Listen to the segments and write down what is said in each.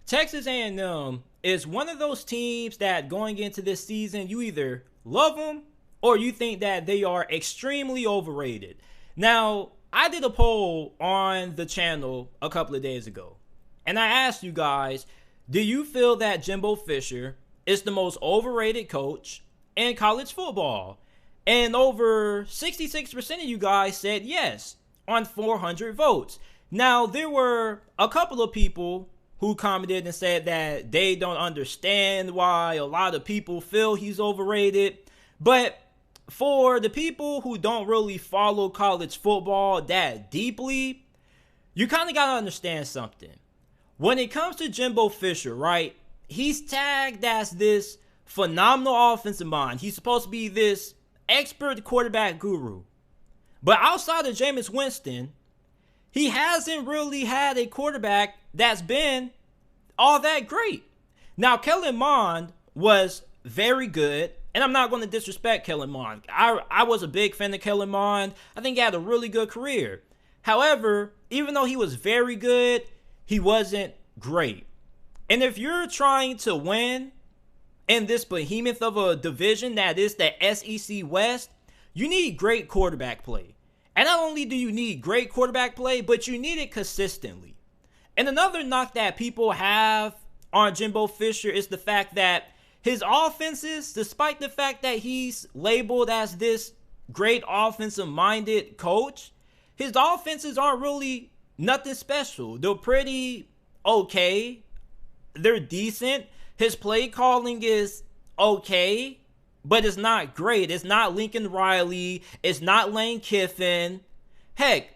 Texas A&M is one of those teams that going into this season, you either love them or you think that they are extremely overrated. Now, I did a poll on the channel a couple of days ago, and I asked you guys, do you feel that Jimbo Fisher is the most overrated coach in college football? And over 66% of you guys said yes on 400 votes. Now, there were a couple of people who commented and said that they don't understand why a lot of people feel he's overrated. But for the people who don't really follow college football that deeply, you kind of got to understand something. When it comes to Jimbo Fisher, right, he's tagged as this phenomenal offensive mind. He's supposed to be this expert quarterback guru. But outside of Jameis Winston, he hasn't really had a quarterback that's been all that great. Now, Kellen Mond was very good, and I'm not going to disrespect Kellen Mond. I was a big fan of Kellen Mond. I think he had a really good career. However, even though he was very good, he wasn't great. And if you're trying to win in this behemoth of a division that is the SEC West, you need great quarterback play. And not only do you need great quarterback play, but you need it consistently. And another knock that people have on Jimbo Fisher is the fact that his offenses, despite the fact that he's labeled as this great offensive-minded coach, his offenses aren't really nothing special. They're pretty okay. They're decent. His play calling is okay, but it's not great. It's not Lincoln Riley. It's not Lane Kiffin. Heck,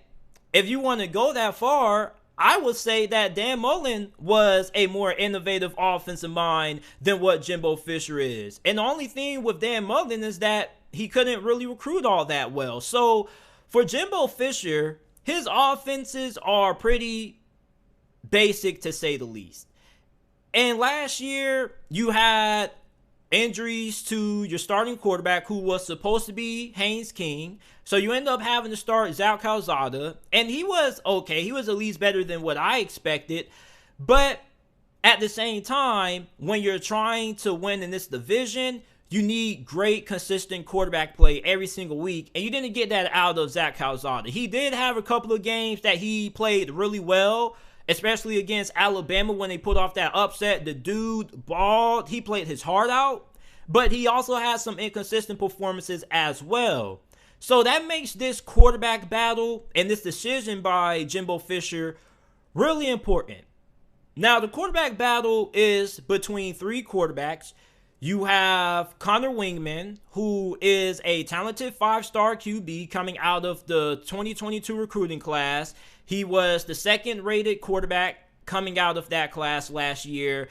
if you want to go that far, I would say that Dan Mullen was a more innovative offensive mind than what Jimbo Fisher is. And the only thing with Dan Mullen is that he couldn't really recruit all that well. So for Jimbo Fisher, his offenses are pretty basic to say the least. And last year, you had injuries to your starting quarterback, who was supposed to be Haynes King. So you end up having to start Zach Calzada. And he was okay. He was at least better than what I expected. But at the same time, when you're trying to win in this division, you need great, consistent quarterback play every single week. And you didn't get that out of Zach Calzada. He did have a couple of games that he played really well, especially against Alabama when they put off that upset. The dude balled. He played his heart out. But he also has some inconsistent performances as well. So that makes this quarterback battle and this decision by Jimbo Fisher really important. Now, the quarterback battle is between three quarterbacks. You have Connor Wingman, who is a talented five-star QB coming out of the 2022 recruiting class. He was the second-rated quarterback coming out of that class last year.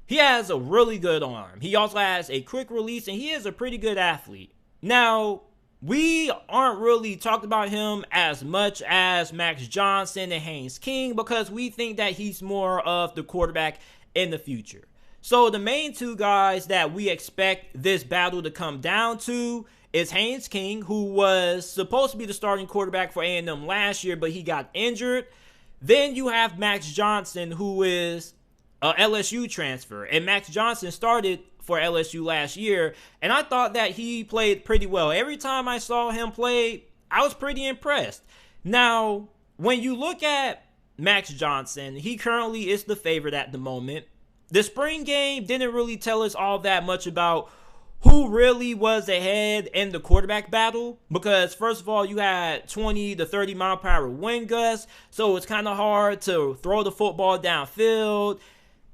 He has a really good arm. He also has a quick release, and he is a pretty good athlete. Now, we aren't really talked about him as much as Max Johnson and Haynes King because we think that he's more of the quarterback in the future. So the main two guys that we expect this battle to come down to is Haynes King, who was supposed to be the starting quarterback for A&M last year, but he got injured. Then you have Max Johnson, who is a LSU transfer. And Max Johnson started for LSU last year, and I thought that he played pretty well. Every time I saw him play, I was pretty impressed. Now, when you look at Max Johnson, he currently is the favorite at the moment. The spring game didn't really tell us all that much about who really was ahead in the quarterback battle because, first of all, you had 20 to 30 mile per hour wind gusts, so it's kind of hard to throw the football downfield.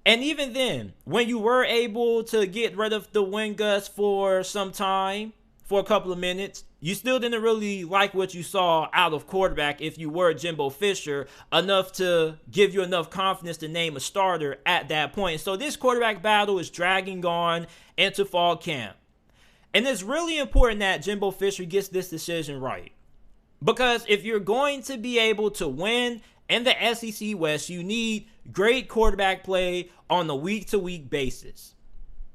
And even then, when you were able to get rid of the wind gusts for some time, for a couple of minutes, you still didn't really like what you saw out of quarterback if you were Jimbo Fisher, enough to give you enough confidence to name a starter at that point. So this quarterback battle is dragging on into fall camp. And it's really important that Jimbo Fisher gets this decision right. Because if you're going to be able to win in the SEC West, you need great quarterback play on a week-to-week basis.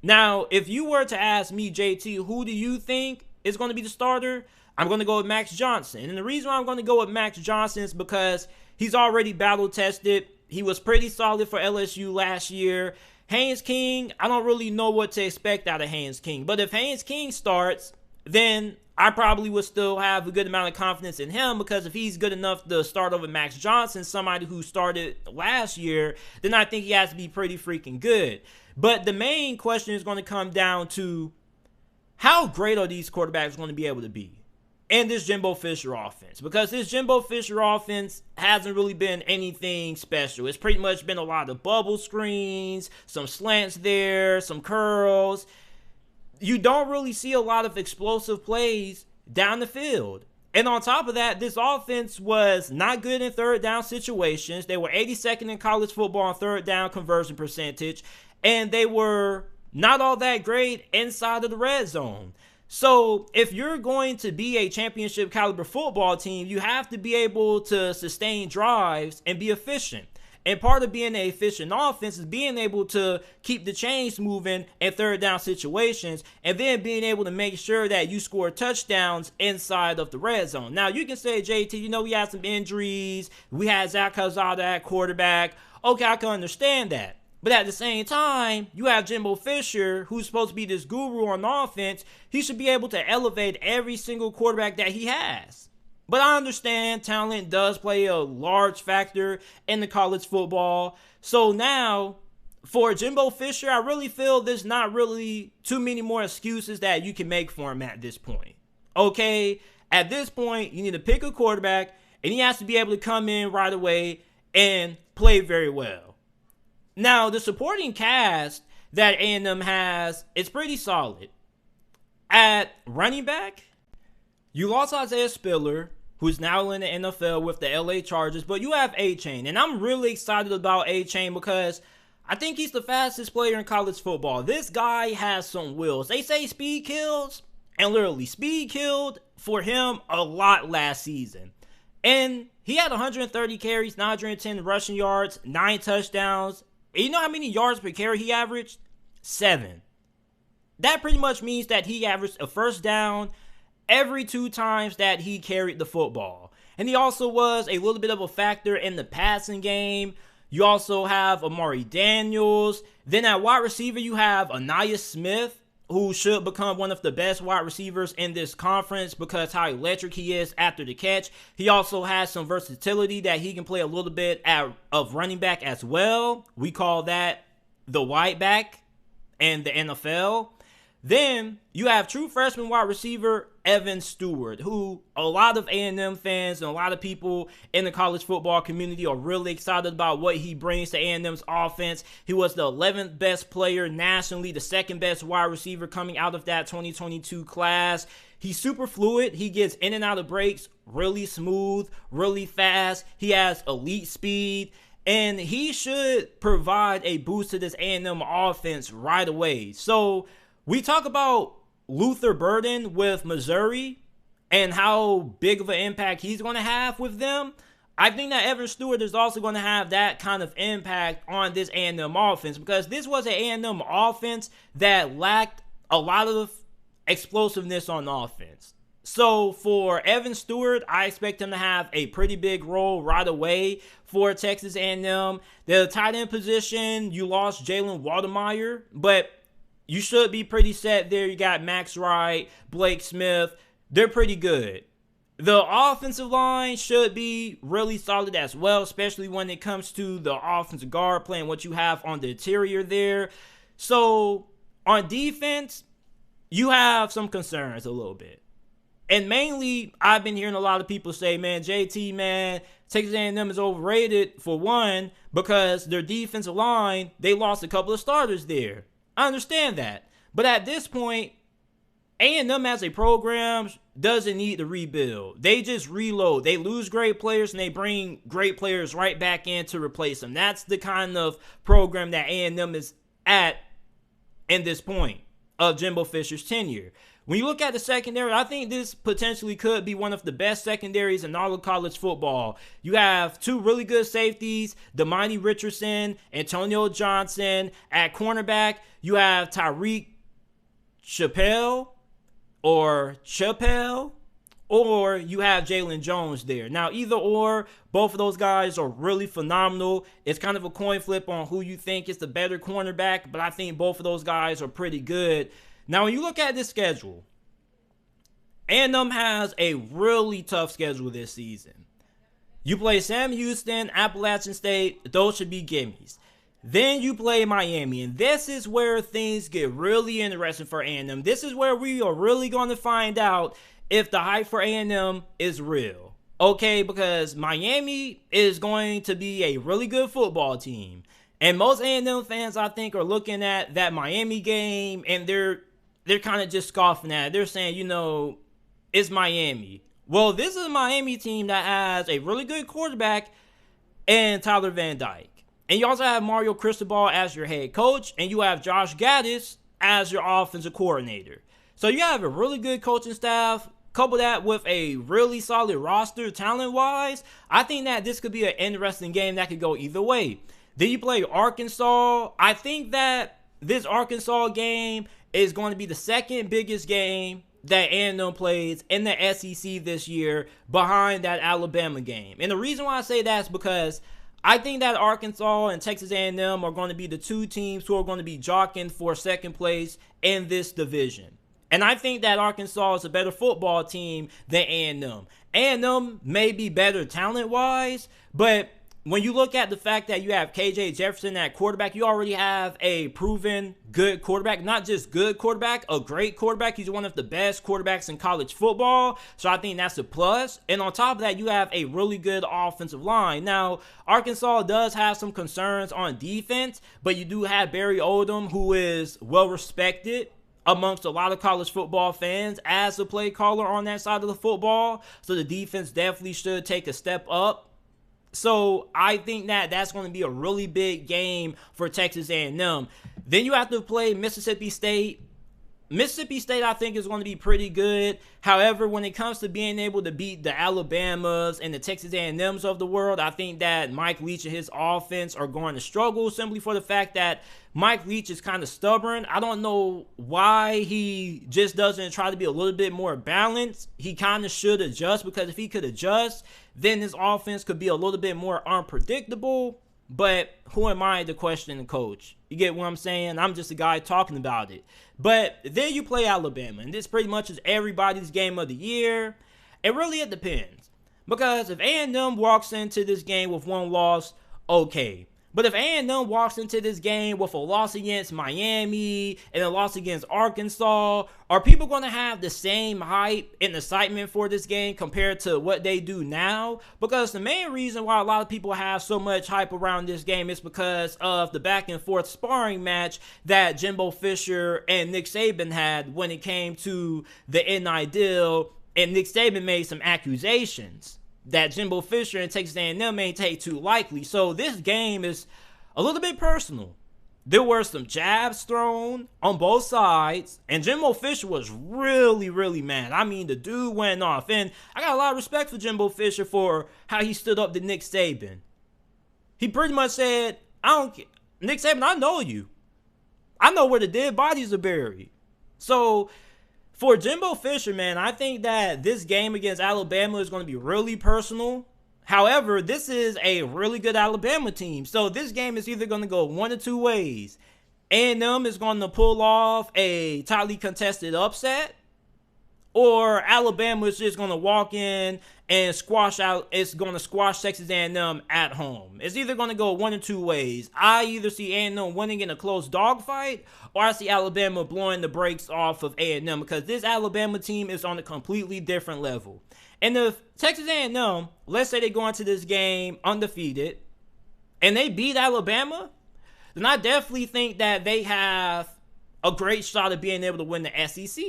Now, if you were to ask me, JT, who do you think is going to be the starter? I'm going to go with Max Johnson. And the reason why I'm going to go with Max Johnson is because he's already battle-tested. He was pretty solid for LSU last year. Haynes King, I don't really know what to expect out of Haynes King. But if Haynes King starts, then I probably would still have a good amount of confidence in him, because if he's good enough to start over Max Johnson, somebody who started last year, then I think he has to be pretty freaking good. But the main question is going to come down to how great are these quarterbacks going to be able to be in this Jimbo Fisher offense? Because this Jimbo Fisher offense hasn't really been anything special. It's pretty much been a lot of bubble screens, some slants there, some curls. You don't really see a lot of explosive plays down the field. And on top of that, this offense was not good in third down situations. They were 82nd in college football on third down conversion percentage. And they were not all that great inside of the red zone. So if you're going to be a championship caliber football team, you have to be able to sustain drives and be efficient. And part of being an efficient offense is being able to keep the chains moving in third down situations, and then being able to make sure that you score touchdowns inside of the red zone. Now, you can say, JT, we had some injuries. We had Zach Calzada at quarterback. Okay, I can understand that. But at the same time, you have Jimbo Fisher, who's supposed to be this guru on offense. He should be able to elevate every single quarterback that he has. But I understand talent does play a large factor in the college football. So now, for Jimbo Fisher, I really feel there's not really too many more excuses that you can make for him at this point. Okay, at this point, you need to pick a quarterback, and he has to be able to come in right away and play very well. Now, the supporting cast that A&M has is pretty solid. At running back, you lost Isaiah Spiller, who's now in the NFL with the LA Chargers, but you have A-Chain. And I'm really excited about A-Chain because I think he's the fastest player in college football. This guy has some wheels. They say speed kills, and literally speed killed for him a lot last season. And he had 130 carries, 910 rushing yards, 9 touchdowns. And you know how many yards per carry he averaged? 7. That pretty much means that he averaged a first down every 2 times that he carried the football. And he also was a little bit of a factor in the passing game. You also have Amari Daniels. Then at wide receiver, you have Anaya Smith, who should become one of the best wide receivers in this conference because how electric he is after the catch. He also has some versatility that he can play a little bit of running back as well. We call that the white back in the NFL. Then you have true freshman wide receiver Evan Stewart, who a lot of A&M fans and a lot of people in the college football community are really excited about what he brings to A&M's offense. He was the 11th best player nationally, the second best wide receiver coming out of that 2022 class. He's super fluid. He gets in and out of breaks really smooth, really fast. He has elite speed. And he should provide a boost to this A&M offense right away. So we talk about Luther Burden with Missouri and how big of an impact he's going to have with them. I think that Evan Stewart is also going to have that kind of impact on this A&M offense because this was an A&M offense that lacked a lot of explosiveness on offense. So for Evan Stewart, I expect him to have a pretty big role right away for Texas A&M. The tight end position, you lost Jalen Watermeyer, but you should be pretty set there. You got Max Wright, Blake Smith. They're pretty good. The offensive line should be really solid as well, especially when it comes to the offensive guard play and what you have on the interior there. So on defense, you have some concerns a little bit. And mainly, I've been hearing a lot of people say, man, JT, man, Texas A&M is overrated for one because their defensive line, they lost a couple of starters there. I understand that. But at this point, A&M as a program doesn't need to rebuild. They just reload. They lose great players and they bring great players right back in to replace them. That's the kind of program that A&M is at in this point of Jimbo Fisher's tenure. When you look at the secondary, I think this potentially could be one of the best secondaries in all of college football. You have 2 really good safeties, Damani Richardson, Antonio Johnson. At cornerback, you have Tyreek Chappelle, or you have Jalen Jones there. Now, either or, both of those guys are really phenomenal. It's kind of a coin flip on who you think is the better cornerback, but I think both of those guys are pretty good. Now, when you look at this schedule, A&M has a really tough schedule this season. You play Sam Houston, Appalachian State, those should be gimmies. Then you play Miami, and this is where things get really interesting for A&M. This is where we are really going to find out if the hype for A&M is real. Okay, because Miami is going to be a really good football team. And most A&M fans, I think, are looking at that Miami game, and they're kind of just scoffing at it. They're saying, you know, it's Miami. Well, this is a Miami team that has a really good quarterback and Tyler Van Dyke. And you also have Mario Cristobal as your head coach, and you have Josh Gaddis as your offensive coordinator. So you have a really good coaching staff. Couple that with a really solid roster talent-wise, I think that this could be an interesting game that could go either way. Then you play Arkansas. I think that this Arkansas game is going to be the second biggest game that A&M plays in the SEC this year behind that Alabama game. And the reason why I say that is because I think that Arkansas and Texas A&M are going to be the two teams who are going to be jockeying for second place in this division. And I think that Arkansas is a better football team than A&M. A&M may be better talent-wise, but when you look at the fact that you have KJ Jefferson at quarterback, you already have a proven good quarterback. Not just good quarterback, a great quarterback. He's one of the best quarterbacks in college football. So I think that's a plus. And on top of that, you have a really good offensive line. Now, Arkansas does have some concerns on defense, but you do have Barry Odom, who is well-respected amongst a lot of college football fans as a play caller on that side of the football. So the defense definitely should take a step up. So I think that that's going to be a really big game for Texas A&M. Then you have to play Mississippi State. Mississippi State, I think, is going to be pretty good. However, when it comes to being able to beat the Alabamas and the Texas A&Ms of the world, I think that Mike Leach and his offense are going to struggle simply for the fact that Mike Leach is kind of stubborn. I don't know why he just doesn't try to be a little bit more balanced. He kind of should adjust, because if he could adjust, then his offense could be a little bit more unpredictable. But who am I to question the coach? You get what I'm saying? I'm just a guy talking about it. But then you play Alabama, and this pretty much is everybody's game of the year. It really depends. Because if A&M walks into this game with one loss, okay. But if A&M walks into this game with a loss against Miami and a loss against Arkansas, are people going to have the same hype and excitement for this game compared to what they do now? Because the main reason why a lot of people have so much hype around this game is because of the back and forth sparring match that Jimbo Fisher and Nick Saban had when it came to the NI deal, and Nick Saban made some accusations that Jimbo Fisher and Texas A&M may take too lightly. So this game is a little bit personal. There were some jabs thrown on both sides, and Jimbo Fisher was really, really mad. I mean, the dude went off, and I got a lot of respect for Jimbo Fisher for how he stood up to Nick Saban. He pretty much said, Nick Saban, I know you. I know where the dead bodies are buried. So for Jimbo Fisher, man, I think that this game against Alabama is going to be really personal. However, this is a really good Alabama team. So this game is either going to go one of two ways. A&M is going to pull off a tightly contested upset, or Alabama is just going to walk in and squash Texas A&M at home. It's either going to go one of two ways. I either see A&M winning in a close dogfight, or I see Alabama blowing the brakes off of A&M, because this Alabama team is on a completely different level. And if Texas A&M, let's say they go into this game undefeated, and they beat Alabama, then I definitely think that they have a great shot of being able to win the SEC.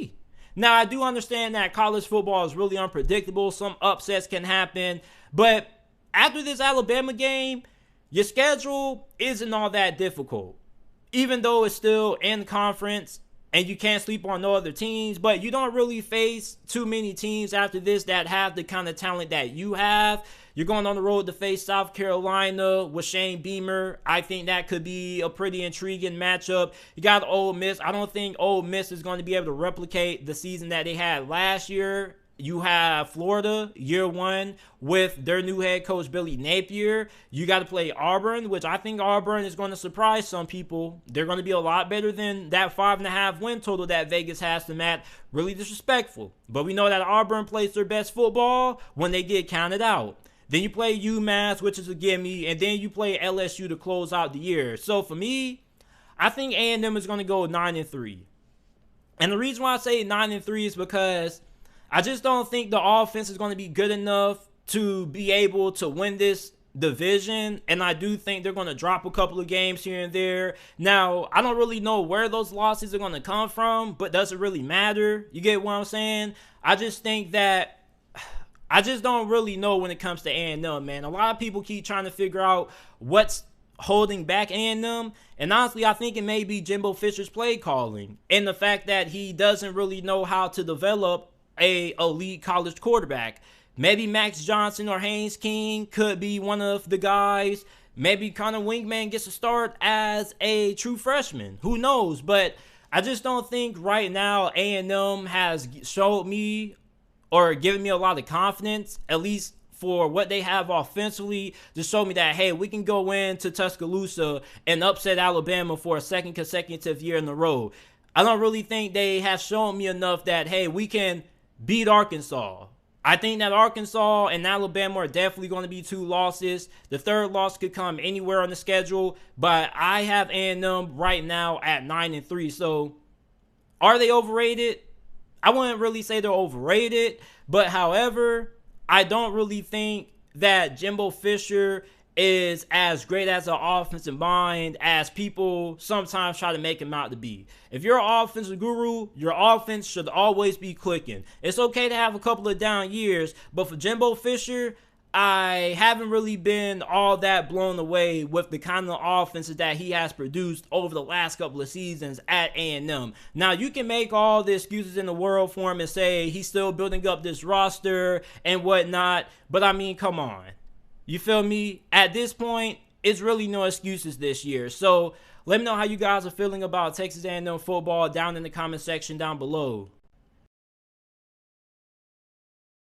Now, I do understand that college football is really unpredictable. Some upsets can happen. But after this Alabama game, your schedule isn't all that difficult. Even though it's still in conference and you can't sleep on no other teams, but you don't really face too many teams after this that have the kind of talent that you have. You're going on the road to face South Carolina with Shane Beamer. I think that could be a pretty intriguing matchup. You got Ole Miss. I don't think Ole Miss is going to be able to replicate the season that they had last year. You have Florida year one with their new head coach, Billy Napier. You got to play Auburn, which I think Auburn is going to surprise some people. They're going to be a lot better than that 5.5 win total that Vegas has them at. Really disrespectful. But we know that Auburn plays their best football when they get counted out. Then you play UMass, which is a gimme, and then you play LSU to close out the year. So for me, I think A&M is going to go 9-3. And the reason why I say 9-3 is because I just don't think the offense is going to be good enough to be able to win this division. And I do think they're going to drop a couple of games here and there. Now, I don't really know where those losses are going to come from, but does it really matter? You get what I'm saying? I just think that I just don't really know when it comes to A&M, man. A lot of people keep trying to figure out what's holding back A&M, and honestly, I think it may be Jimbo Fisher's play calling and the fact that he doesn't really know how to develop a elite college quarterback. Maybe Max Johnson or Haynes King could be one of the guys. Maybe Connor Wingman gets a start as a true freshman. Who knows? But I just don't think right now A&M has showed me or given me a lot of confidence, at least for what they have offensively, to show me that, hey, we can go into Tuscaloosa and upset Alabama for a second consecutive year in a row. I don't really think they have shown me enough that, hey, we can beat Arkansas. I think that Arkansas and Alabama are definitely going to be 2 losses. The third loss could come anywhere on the schedule, but I have A&M right now at 9-3. So are they overrated? I wouldn't really say they're overrated, but however, I don't really think that Jimbo Fisher is as great as an offensive mind as people sometimes try to make him out to be. If you're an offensive guru, your offense should always be clicking. It's okay to have a couple of down years, but for Jimbo Fisher, I haven't really been all that blown away with the kind of offenses that he has produced over the last couple of seasons at A&M. Now, you can make all the excuses in the world for him and say he's still building up this roster and whatnot, but I mean, come on. You feel me? At this point, it's really no excuses this year. So let me know how you guys are feeling about Texas A&M football down in the comment section down below.